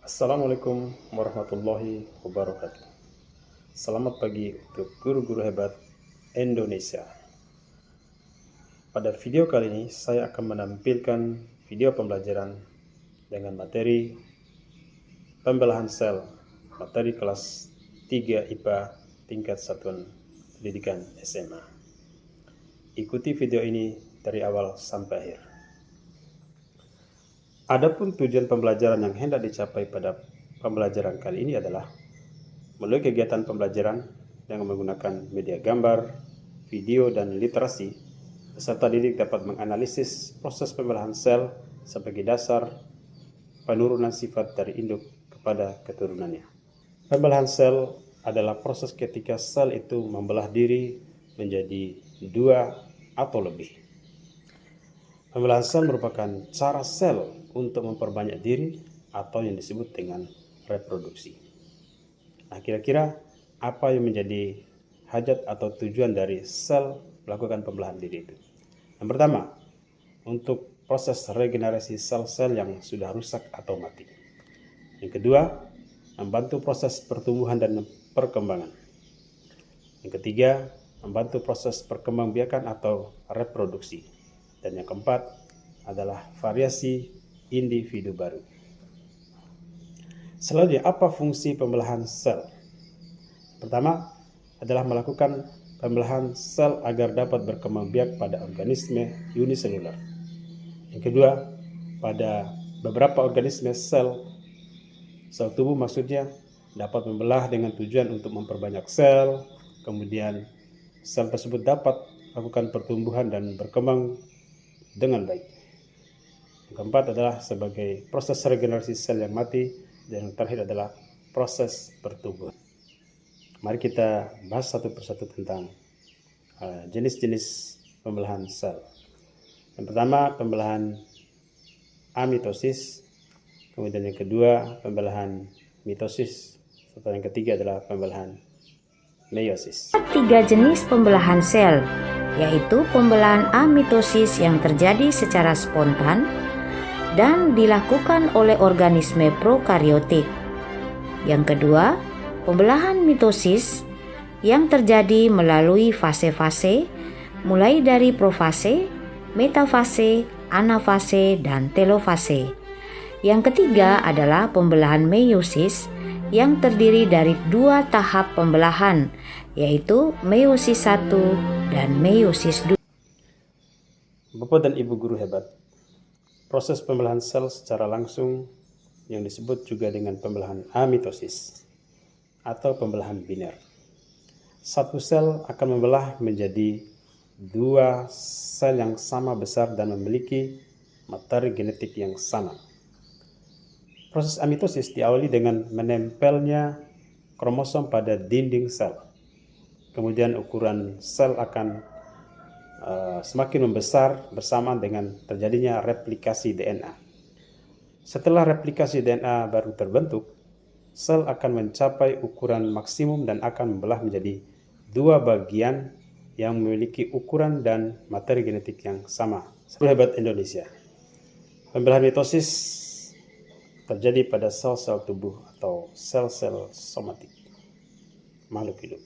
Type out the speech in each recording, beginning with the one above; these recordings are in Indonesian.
Assalamualaikum warahmatullahi wabarakatuh. Selamat pagi untuk guru-guru hebat Indonesia. Pada video kali ini saya akan menampilkan video pembelajaran dengan materi pembelahan sel, materi kelas 3 IPA tingkat satuan pendidikan SMA. Ikuti video ini dari awal sampai akhir. Adapun tujuan pembelajaran yang hendak dicapai pada pembelajaran kali ini adalah melalui kegiatan pembelajaran dengan menggunakan media gambar, video, dan literasi, peserta didik dapat menganalisis proses pembelahan sel sebagai dasar penurunan sifat dari induk kepada keturunannya. Pembelahan sel adalah proses ketika sel itu membelah diri menjadi dua atau lebih. Pembelahan sel merupakan cara sel untuk memperbanyak diri atau yang disebut dengan reproduksi. Nah, kira-kira apa yang menjadi hajat atau tujuan dari sel melakukan pembelahan diri itu? Yang pertama, untuk proses regenerasi sel-sel yang sudah rusak atau mati. Yang kedua, membantu proses pertumbuhan dan perkembangan. Yang ketiga, membantu proses perkembangbiakan atau reproduksi. Dan yang keempat adalah variasi individu baru. Selanjutnya, apa fungsi pembelahan sel? Pertama adalah melakukan pembelahan sel agar dapat berkembang biak pada organisme uniseluler. Yang kedua, pada beberapa organisme sel tubuh maksudnya dapat membelah dengan tujuan untuk memperbanyak sel, kemudian sel tersebut dapat melakukan pertumbuhan dan berkembang dengan baik. Yang keempat adalah sebagai proses regenerasi sel yang mati, dan yang terakhir adalah proses pertumbuhan. Mari kita bahas satu persatu tentang jenis-jenis pembelahan sel. Yang pertama, pembelahan amitosis, kemudian yang kedua pembelahan mitosis, serta yang ketiga adalah pembelahan meiosis. Tiga jenis pembelahan sel, yaitu pembelahan amitosis yang terjadi secara spontan dan dilakukan oleh organisme prokariotik. Yang kedua, pembelahan mitosis yang terjadi melalui fase-fase, mulai dari profase, metafase, anafase, dan telofase. Yang ketiga adalah pembelahan meiosis yang terdiri dari dua tahap pembelahan, yaitu meiosis 1 dan meiosis 2. Bapak dan Ibu guru hebat, proses pembelahan sel secara langsung yang disebut juga dengan pembelahan amitosis atau pembelahan biner. Satu sel akan membelah menjadi dua sel yang sama besar dan memiliki materi genetik yang sama. Proses amitosis diawali dengan menempelnya kromosom pada dinding sel. Kemudian ukuran sel akan semakin membesar bersamaan dengan terjadinya replikasi DNA. Setelah replikasi DNA baru terbentuk, sel akan mencapai ukuran maksimum dan akan membelah menjadi dua bagian yang memiliki ukuran dan materi genetik yang sama. Hebat Indonesia. Pembelahan mitosis terjadi pada sel-sel tubuh atau sel-sel somatik makhluk hidup.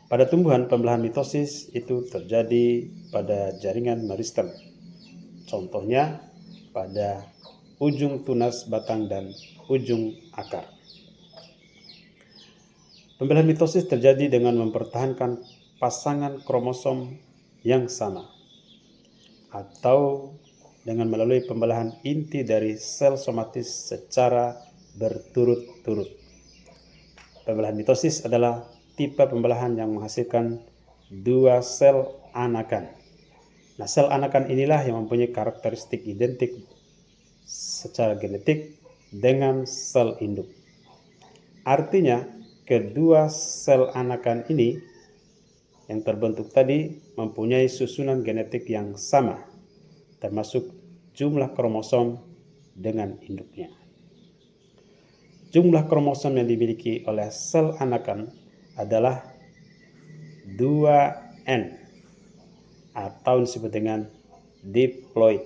Pada tumbuhan, pembelahan mitosis itu terjadi pada jaringan meristem. Contohnya pada ujung tunas batang dan ujung akar. Pembelahan mitosis terjadi dengan mempertahankan pasangan kromosom yang sama, atau dengan melalui pembelahan inti dari sel somatis secara berturut-turut. Pembelahan mitosis adalah tipe pembelahan yang menghasilkan dua sel anakan. Nah, sel anakan inilah yang mempunyai karakteristik identik secara genetik dengan sel induk. Artinya, kedua sel anakan ini yang terbentuk tadi mempunyai susunan genetik yang sama, termasuk jumlah kromosom dengan induknya. Jumlah kromosom yang dimiliki oleh sel anakan adalah 2N atau disebut dengan diploid.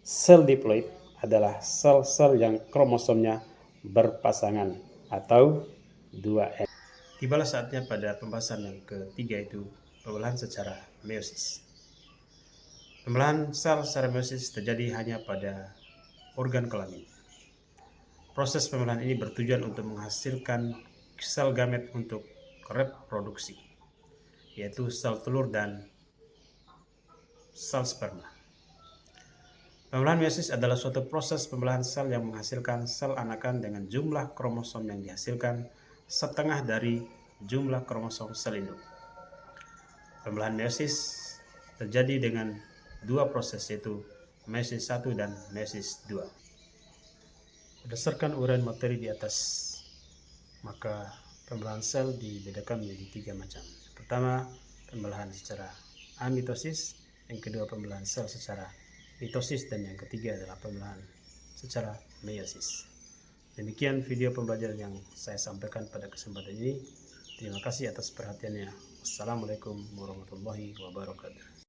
Sel diploid adalah sel-sel yang kromosomnya berpasangan atau 2N. Tibalah saatnya pada pembahasan yang ketiga, itu pembelahan secara meiosis. Pembelahan sel secara meiosis terjadi hanya pada organ kelamin. Proses pembelahan ini bertujuan untuk menghasilkan sel gamet untuk reproduksi, yaitu sel telur dan sel sperma. Pembelahan meiosis adalah suatu proses pembelahan sel yang menghasilkan sel anakan dengan jumlah kromosom yang dihasilkan setengah dari jumlah kromosom sel induk. Pembelahan meiosis terjadi dengan dua proses, yaitu meiosis 1 dan meiosis 2. Berdasarkan uraian materi di atas, maka pembelahan sel dibedakan menjadi 3 macam. Pertama, pembelahan secara amitosis, yang kedua pembelahan sel secara mitosis, dan yang ketiga adalah pembelahan secara meiosis. Demikian video pembelajaran yang saya sampaikan pada kesempatan ini. Terima kasih atas perhatiannya. Wassalamualaikum warahmatullahi wabarakatuh.